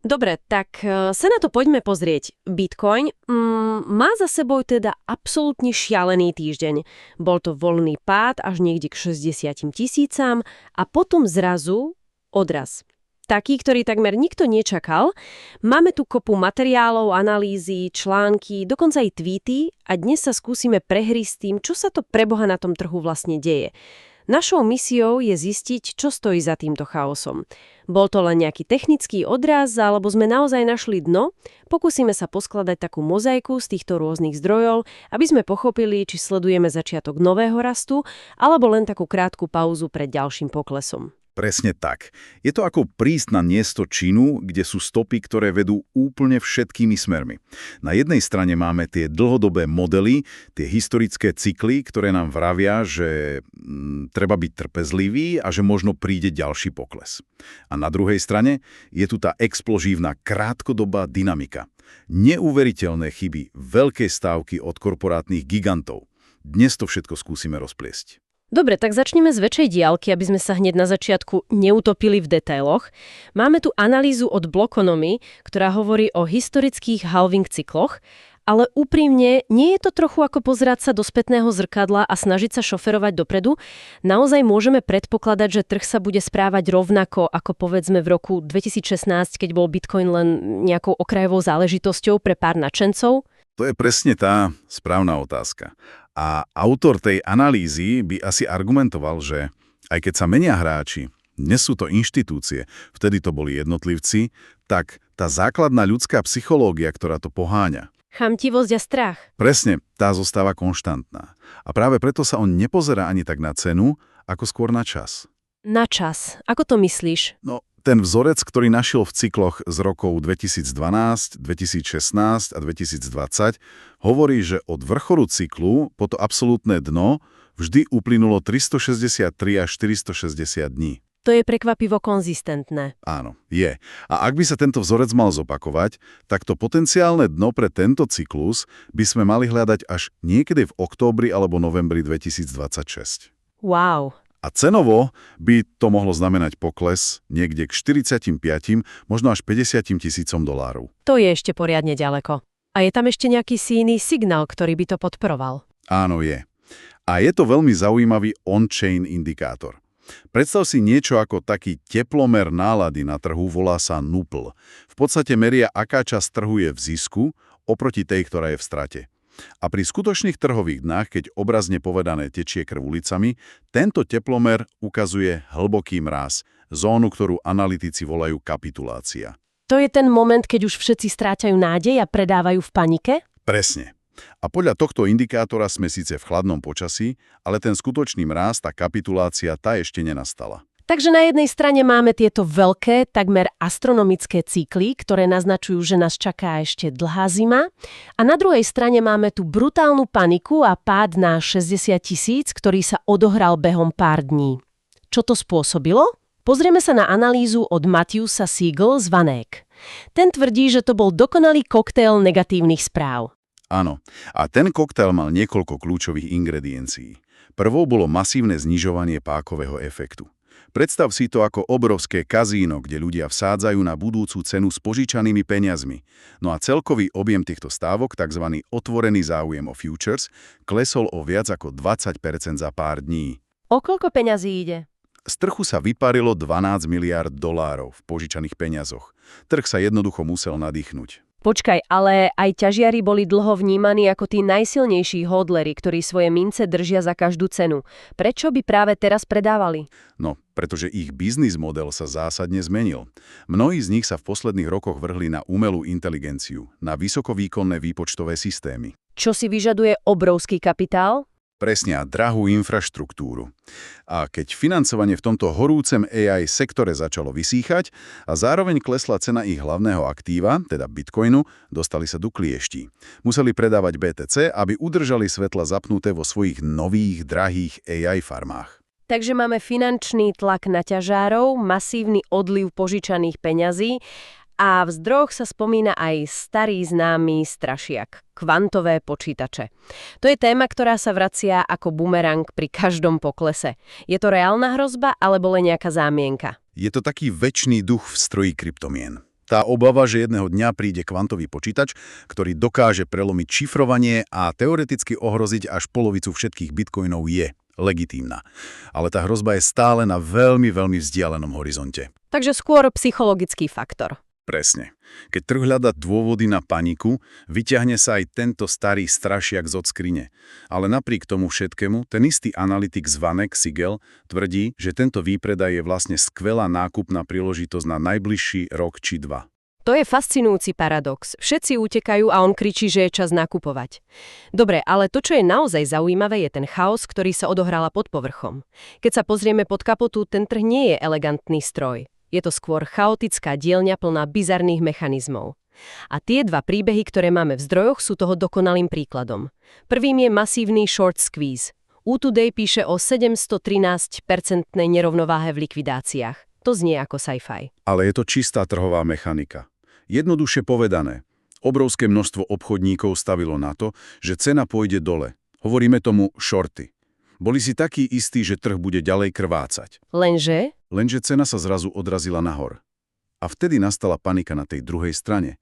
Dobre, tak sa na to poďme pozrieť. Bitcoin má za sebou teda absolútne šialený týždeň. Bol to voľný pád až niekde k 60 000 a potom zrazu odraz. Taký, ktorý takmer nikto nečakal. Máme tu kopu materiálov, analýzy, články, dokonca aj tweety a dnes sa skúsime prehrísť s tým, čo sa to preboha na tom trhu vlastne deje. Našou misiou je zistiť, čo stojí za týmto chaosom. Bol to len nejaký technický odraz, alebo sme naozaj našli dno? Pokúsime sa poskladať takú mozaiku z týchto rôznych zdrojov, aby sme pochopili, či sledujeme začiatok nového rastu, alebo len takú krátku pauzu pred ďalším poklesom. Presne tak. Je to ako prísť na miesto činu, kde sú stopy, ktoré vedú úplne všetkými smermi. Na jednej strane máme tie dlhodobé modely, tie historické cykly, ktoré nám vravia, že treba byť trpezlivý a že možno príde ďalší pokles. A na druhej strane je tu tá explozívna krátkodobá dynamika. Neuveriteľné chyby, veľké stávky od korporátnych gigantov. Dnes to všetko skúsime rozpliesť. Dobre, tak začneme z väčšej diaľky, aby sme sa hneď na začiatku neutopili v detailoch. Máme tu analýzu od Blockonomy, ktorá hovorí o historických halving cykloch, ale úprimne, nie je to trochu ako pozerať sa do spätného zrkadla a snažiť sa šoferovať dopredu? Naozaj môžeme predpokladať, že trh sa bude správať rovnako ako povedzme v roku 2016, keď bol Bitcoin len nejakou okrajovou záležitosťou pre pár nadšencov? To je presne tá správna otázka. A autor tej analýzy by asi argumentoval, že aj keď sa menia hráči, dnes sú to inštitúcie, vtedy to boli jednotlivci, tak tá základná ľudská psychológia, ktorá to poháňa. Chamtivosť a strach. Presne, tá zostáva konštantná. A práve preto sa on nepozerá ani tak na cenu, ako skôr na čas. Na čas. Ako to myslíš? No, ten vzorec, ktorý našiel v cykloch z rokov 2012, 2016 a 2020, hovorí, že od vrcholu cyklu po to absolútne dno vždy uplynulo 363 až 460 dní. To je prekvapivo konzistentné. Áno, je. A ak by sa tento vzorec mal zopakovať, tak to potenciálne dno pre tento cyklus by sme mali hľadať až niekedy v októbri alebo novembri 2026. Wow. A cenovo by to mohlo znamenať pokles niekde k 45, možno až 50 000 dolárov. To je ešte poriadne ďaleko. A je tam ešte nejaký iný signál, ktorý by to podporoval? Áno, je. A je to veľmi zaujímavý on-chain indikátor. Predstav si niečo ako taký teplomer nálady na trhu, volá sa NUPL. V podstate meria, aká časť trhu je v zisku oproti tej, ktorá je v strate. A pri skutočných trhových dnách, keď obrazne povedané tečie krv ulicami, tento teplomer ukazuje hlboký mráz, zónu, ktorú analytici volajú kapitulácia. To je ten moment, keď už všetci stráťajú nádej a predávajú v panike? Presne. A podľa tohto indikátora sme síce v chladnom počasí, ale ten skutočný mráz, tá kapitulácia, tá ešte nenastala. Takže na jednej strane máme tieto veľké, takmer astronomické cykly, ktoré naznačujú, že nás čaká ešte dlhá zima. A na druhej strane máme tú brutálnu paniku a pád na 60 000, ktorý sa odohral behom pár dní. Čo to spôsobilo? Pozrieme sa na analýzu od Matthewsa Siegel z Vanek. Ten tvrdí, že to bol dokonalý koktail negatívnych správ. Áno, a ten koktail mal niekoľko kľúčových ingrediencií. Prvou bolo masívne znižovanie pákového efektu. Predstav si to ako obrovské kazíno, kde ľudia vsádzajú na budúcu cenu s požičanými peniazmi. No a celkový objem týchto stávok, tzv. Otvorený záujem o futures, klesol o viac ako 20% za pár dní. O koľko peňazí ide? Z trhu sa vyparilo 12 miliárd dolárov v požičaných peniazoch. Trh sa jednoducho musel nadýchnuť. Počkaj, ale aj ťažiari boli dlho vnímaní ako tí najsilnejší hodleri, ktorí svoje mince držia za každú cenu. Prečo by práve teraz predávali? No, pretože ich biznis model sa zásadne zmenil. Mnohí z nich sa v posledných rokoch vrhli na umelú inteligenciu, na vysokovýkonné výpočtové systémy. Čo si vyžaduje obrovský kapitál? Presne, a drahú infraštruktúru. A keď financovanie v tomto horúcem AI sektore začalo vysýchať a zároveň klesla cena ich hlavného aktíva, teda Bitcoinu, dostali sa do klieští. Museli predávať BTC, aby udržali svetla zapnuté vo svojich nových, drahých AI farmách. Takže máme finančný tlak na ťažárov, masívny odliv požičaných peňazí a v zdrojoch sa spomína aj starý známy strašiak – kvantové počítače. To je téma, ktorá sa vracia ako bumerang pri každom poklese. Je to reálna hrozba alebo len nejaká zámienka? Je to taký večný duch v stroji kryptomien. Tá obava, že jedného dňa príde kvantový počítač, ktorý dokáže prelomiť šifrovanie a teoreticky ohroziť až polovicu všetkých bitcoinov, je legitímna. Ale tá hrozba je stále na veľmi, veľmi vzdialenom horizonte. Takže skôr psychologický faktor. Presne. Keď trh hľadá dôvody na paniku, vyťahne sa aj tento starý strašiak z od skrine. Ale napriek tomu všetkému, ten istý analytik Zvanek Sigel tvrdí, že tento výpredaj je vlastne skvelá nákupná príležitosť na najbližší rok či dva. To je fascinujúci paradox. Všetci utekajú a on kričí, že je čas nakupovať. Dobre, ale to, čo je naozaj zaujímavé, je ten chaos, ktorý sa odohrála pod povrchom. Keď sa pozrieme pod kapotu, ten trh nie je elegantný stroj. Je to skôr chaotická dielňa plná bizarných mechanizmov. A tie dva príbehy, ktoré máme v zdrojoch, sú toho dokonalým príkladom. Prvým je masívny short squeeze. U-Today píše o 713% nerovnováhe v likvidáciách. To znie ako sci-fi. Ale je to čistá trhová mechanika. Jednoduše povedané, obrovské množstvo obchodníkov stavilo na to, že cena pôjde dole. Hovoríme tomu shorty. Boli si takí istí, že trh bude ďalej krvácať. Lenže cena sa zrazu odrazila nahor. A vtedy nastala panika na tej druhej strane.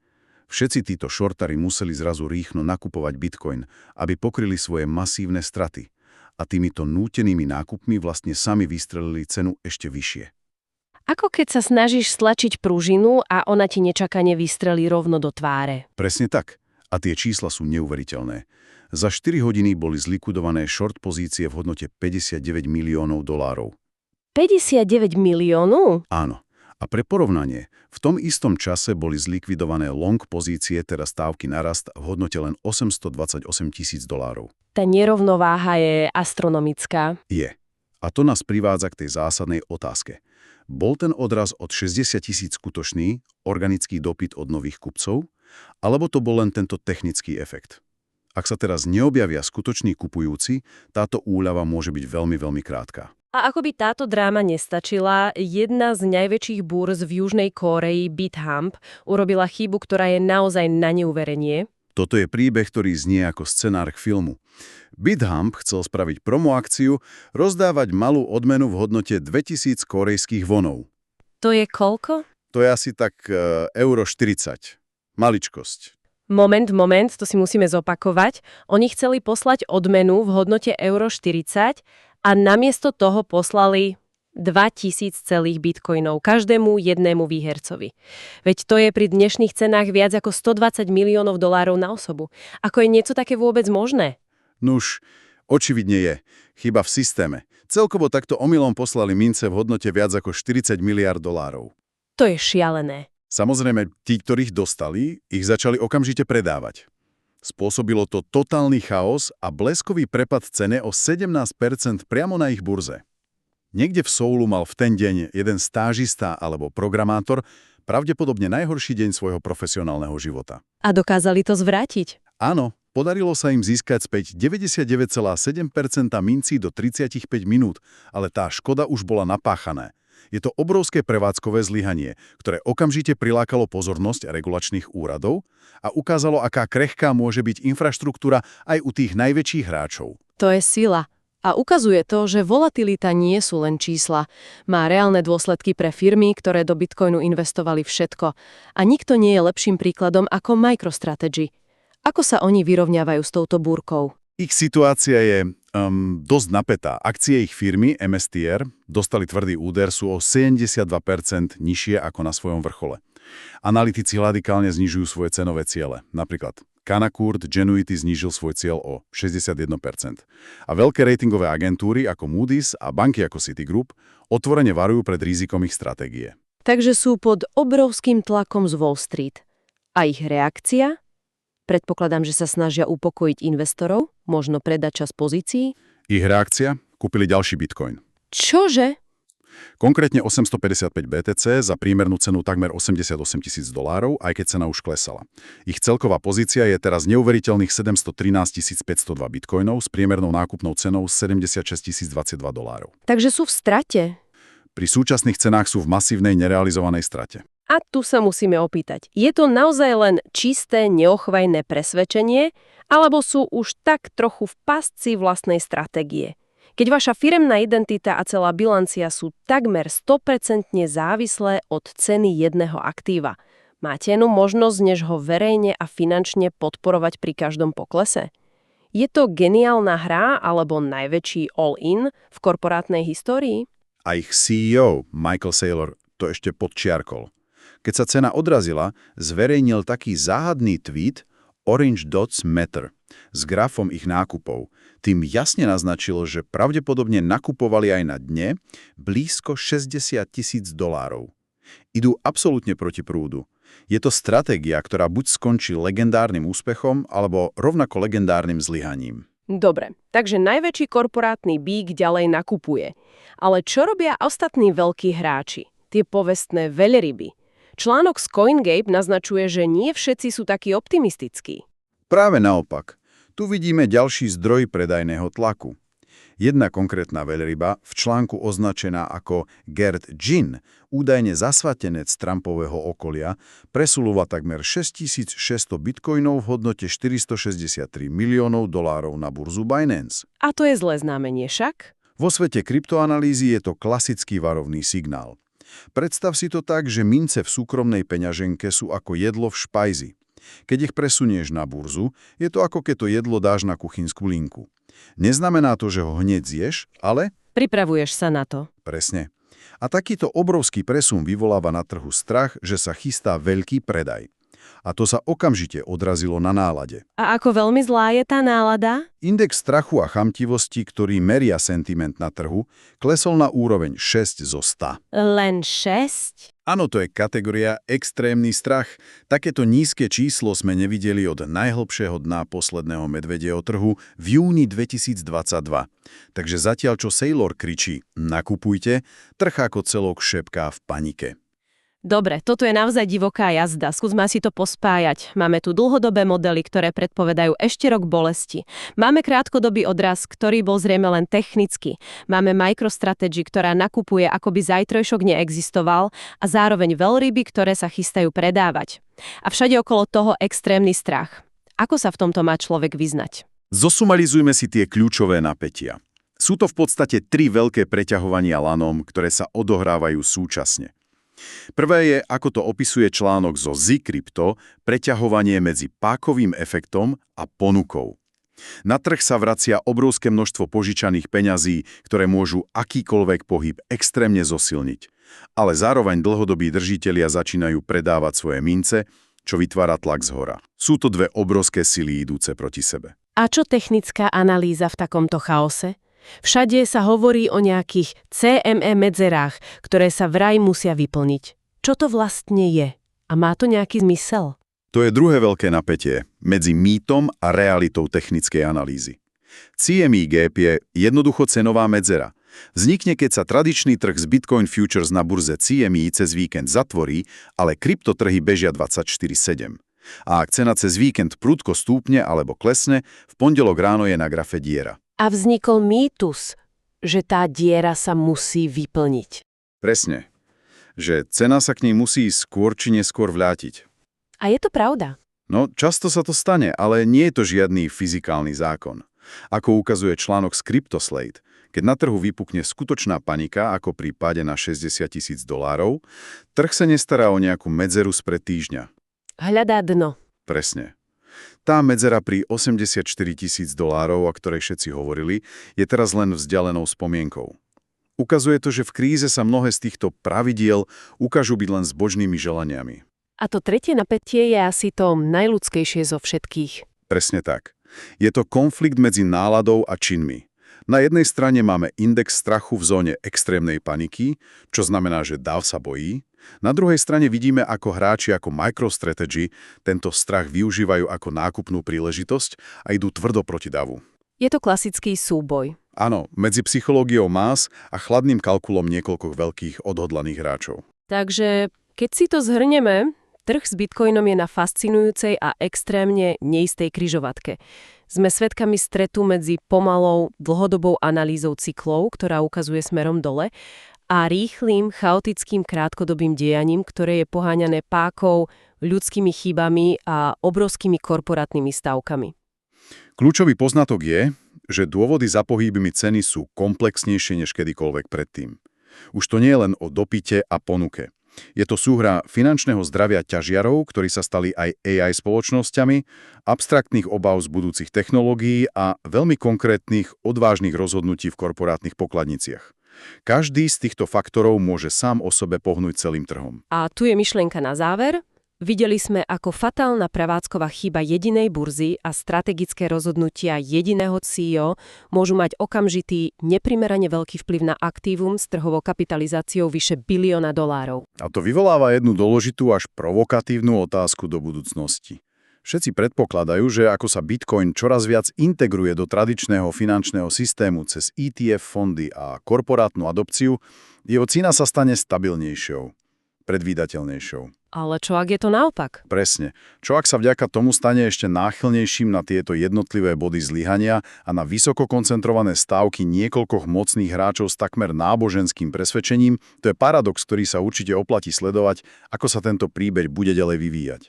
Všetci títo shortari museli zrazu rýchlo nakupovať bitcoin, aby pokryli svoje masívne straty. A týmito nútenými nákupmi vlastne sami vystrelili cenu ešte vyššie. Ako keď sa snažíš stlačiť pružinu a ona ti nečakane vystrelí rovno do tváre. Presne tak. A tie čísla sú neuveriteľné. Za 4 hodiny boli zlikvidované short pozície v hodnote $59 miliónov. 59 miliónov? Áno. A pre porovnanie, v tom istom čase boli zlikvidované long pozície, teda stávky na rast v hodnote len $828 000. Tá nerovnováha je astronomická. Je. A to nás privádza k tej zásadnej otázke. Bol ten odraz od 60 000 skutočný, organický dopyt od nových kupcov, alebo to bol len tento technický efekt? Ak sa teraz neobjavia skutoční kupujúci, táto úľava môže byť veľmi, veľmi krátka. A ako by táto dráma nestačila, jedna z najväčších búrz v Južnej Kórei, BitHump, urobila chybu, ktorá je naozaj na neuverenie. Toto je príbeh, ktorý znie ako scenár k filmu. BitHump chcel spraviť promoakciu, rozdávať malú odmenu v hodnote 2000 korejských vonov. To je koľko? To je asi tak euro 40. Maličkosť. Moment, to si musíme zopakovať. Oni chceli poslať odmenu v hodnote euro 40 a namiesto toho poslali 2000 celých bitcoinov každému jednému výhercovi. Veď to je pri dnešných cenách viac ako $120 miliónov na osobu. Ako je niečo také vôbec možné? Nuž, očividne je. Chyba v systéme. Celkovo takto omylom poslali mince v hodnote viac ako $40 miliárd. To je šialené. Samozrejme, tí, ktorých dostali, ich začali okamžite predávať. Spôsobilo to totálny chaos a bleskový prepad cene o 17% priamo na ich burze. Niekde v Soulu mal v ten deň jeden stážista alebo programátor pravdepodobne najhorší deň svojho profesionálneho života. A dokázali to zvrátiť? Áno, podarilo sa im získať späť 99,7% mincí do 35 minút, ale tá škoda už bola napáchaná. Je to obrovské prevádzkové zlyhanie, ktoré okamžite prilákalo pozornosť regulačných úradov a ukázalo, aká krehká môže byť infraštruktúra aj u tých najväčších hráčov. To je sila. A ukazuje to, že volatilita nie sú len čísla. Má reálne dôsledky pre firmy, ktoré do Bitcoinu investovali všetko. A nikto nie je lepším príkladom ako MicroStrategy. Ako sa oni vyrovňávajú s touto búrkou? Ich situácia je dosť napätá. Akcie ich firmy MSTR dostali tvrdý úder, sú o 72% nižšie ako na svojom vrchole. Analytici radikálne znižujú svoje cenové ciele. Napríklad Canaccord Genuity znížil svoj cieľ o 61%. A veľké ratingové agentúry ako Moody's a banky ako Citigroup otvorene varujú pred rizikom ich stratégie. Takže sú pod obrovským tlakom z Wall Street. A ich reakcia? Predpokladám, že sa snažia upokojiť investorov, možno predať časť pozícií. Ich reakcia? Kúpili ďalší bitcoin. Čože? Konkrétne 855 BTC za prímernú cenu takmer $88 000, aj keď cena už klesala. Ich celková pozícia je teraz neuveriteľných 713 502 bitcoinov s priemernou nákupnou cenou $76 022. Takže sú v strate? Pri súčasných cenách sú v masívnej nerealizovanej strate. A tu sa musíme opýtať, je to naozaj len čisté, neochvejné presvedčenie, alebo sú už tak trochu v pasci vlastnej stratégie? Keď vaša firemná identita a celá bilancia sú takmer 100% závislé od ceny jedného aktíva, Máte inú možnosť, než ho verejne a finančne podporovať pri každom poklese? Je to geniálna hra alebo najväčší all-in v korporátnej histórii? A ich CEO, Michael Saylor, to ešte podčiarkol. Keď sa cena odrazila, zverejnil taký záhadný tweet Orange Dots Matter s grafom ich nákupov. Tým jasne naznačilo, že pravdepodobne nakupovali aj na dne blízko $60,000. Idú absolútne proti prúdu. Je to stratégia, ktorá buď skončí legendárnym úspechom, alebo rovnako legendárnym zlyhaním. Dobre, takže najväčší korporátny bík ďalej nakupuje. Ale čo robia ostatní veľkí hráči? Tie povestné veľryby. Článok z CoinGape naznačuje, že nie všetci sú takí optimistickí. Práve naopak. Tu vidíme ďalší zdroj predajného tlaku. Jedna konkrétna veľryba, v článku označená ako Gerd Gin, údajne zasvatenec Trumpového okolia, presúľova takmer 6600 bitcoinov v hodnote $463 miliónov na burzu Binance. A to je zlé znamenie však? Vo svete kryptoanalýzy je to klasický varovný signál. Predstav si to tak, že mince v súkromnej peňaženke sú ako jedlo v špajzi. Keď ich presunieš na burzu, je to ako keď to jedlo dáš na kuchynskú linku. Neznamená to, že ho hneď zješ, ale... Pripravuješ sa na to. Presne. A takýto obrovský presun vyvoláva na trhu strach, že sa chystá veľký predaj. A to sa okamžite odrazilo na nálade. A ako veľmi zlá je tá nálada? Index strachu a chamtivosti, ktorý meria sentiment na trhu, klesol na úroveň 6 zo 100. Len 6? Áno, to je kategória extrémny strach. Takéto nízke číslo sme nevideli od najhlbšieho dna posledného medvedieho trhu v júni 2022. Takže zatiaľ, čo Saylor kričí nakupujte, trh ako celok šepká v panike. Dobre, toto je naozaj divoká jazda. Skúsme si to pospájať. Máme tu dlhodobé modely, ktoré predpovedajú ešte rok bolesti. Máme krátkodobý odraz, ktorý bol zrejme len technický. Máme MicroStrategy, ktorá nakupuje, ako by zajtrajšok neexistoval, a zároveň veľryby, ktoré sa chystajú predávať. A všade okolo toho extrémny strach. Ako sa v tomto má človek vyznať? Zosumarizujme si tie kľúčové napätia. Sú to v podstate 3 veľké preťahovania lanom, ktoré sa odohrávajú súčasne. Prvé je, ako to opisuje článok zo Zcrypto, preťahovanie medzi pákovým efektom a ponukou. Na trh sa vracia obrovské množstvo požičaných peňazí, ktoré môžu akýkoľvek pohyb extrémne zosilniť. Ale zároveň dlhodobí držitelia začínajú predávať svoje mince, čo vytvára tlak zhora. Sú to 2 obrovské sily idúce proti sebe. A čo technická analýza v takomto chaose? Všade sa hovorí o nejakých CME medzerách, ktoré sa vraj musia vyplniť. Čo to vlastne je? A má to nejaký zmysel? To je druhé veľké napätie medzi mýtom a realitou technickej analýzy. CME gap je jednoducho cenová medzera. Vznikne, keď sa tradičný trh s Bitcoin Futures na burze CME cez víkend zatvorí, ale kryptotrhy bežia 24/7. A ak cena cez víkend prudko stúpne alebo klesne, v pondelok ráno je na grafe diera. A vznikol mýtus, že tá diera sa musí vyplniť. Presne. Že cena sa k nej musí skôr či neskôr vrátiť. A je to pravda? No, často sa to stane, ale nie je to žiadny fyzikálny zákon. Ako ukazuje článok z CryptoSlate, keď na trhu vypukne skutočná panika, ako pri páde na $60,000, trh sa nestará o nejakú medzeru spred týždňa. Hľadá dno. Presne. Tá medzera pri $84,000, o ktorej všetci hovorili, je teraz len vzdialenou spomienkou. Ukazuje to, že v kríze sa mnohé z týchto pravidiel ukážu byť len zbožnými želaniami. A to tretie napätie je asi to najľudskejšie zo všetkých. Presne tak. Je to konflikt medzi náladou a činmi. Na jednej strane máme index strachu v zóne extrémnej paniky, čo znamená, že dáv sa bojí. Na druhej strane vidíme, ako hráči ako MicroStrategy tento strach využívajú ako nákupnú príležitosť a idú tvrdo proti davu. Je to klasický súboj. Áno, medzi psychológiou más a chladným kalkulom niekoľko veľkých odhodlaných hráčov. Takže, keď si to zhrnieme, trh s bitcoinom je na fascinujúcej a extrémne neistej križovatke. Sme svedkami stretu medzi pomalou, dlhodobou analýzou cyklov, ktorá ukazuje smerom dole, a rýchlým, chaotickým krátkodobým dejaním, ktoré je poháňané pákou, ľudskými chybami a obrovskými korporátnymi stavkami. Kľúčový poznatok je, že dôvody za pohybmi ceny sú komplexnejšie než kedykoľvek predtým. Už to nie je len o dopyte a ponuke. Je to súhra finančného zdravia ťažiarov, ktorí sa stali aj AI spoločnosťami, abstraktných obáv z budúcich technológií a veľmi konkrétnych, odvážnych rozhodnutí v korporátnych pokladniciach. Každý z týchto faktorov môže sám o sebe pohnúť celým trhom. A tu je myšlienka na záver. Videli sme, ako fatálna prevádzková chyba jedinej burzy a strategické rozhodnutia jediného CEO môžu mať okamžitý, neprimerane veľký vplyv na aktívum s trhovou kapitalizáciou vyše $1 bilión. A to vyvoláva jednu dôležitú až provokatívnu otázku do budúcnosti. Všetci predpokladajú, že ako sa Bitcoin čoraz viac integruje do tradičného finančného systému cez ETF fondy a korporátnu adopciu, jeho cena sa stane stabilnejšou, predvídateľnejšou. Ale čo ak je to naopak? Presne. Čo ak sa vďaka tomu stane ešte náchylnejším na tieto jednotlivé body zlyhania a na vysoko koncentrované stávky niekoľkoch mocných hráčov s takmer náboženským presvedčením? To je paradox, ktorý sa určite oplatí sledovať, ako sa tento príbeh bude ďalej vyvíjať.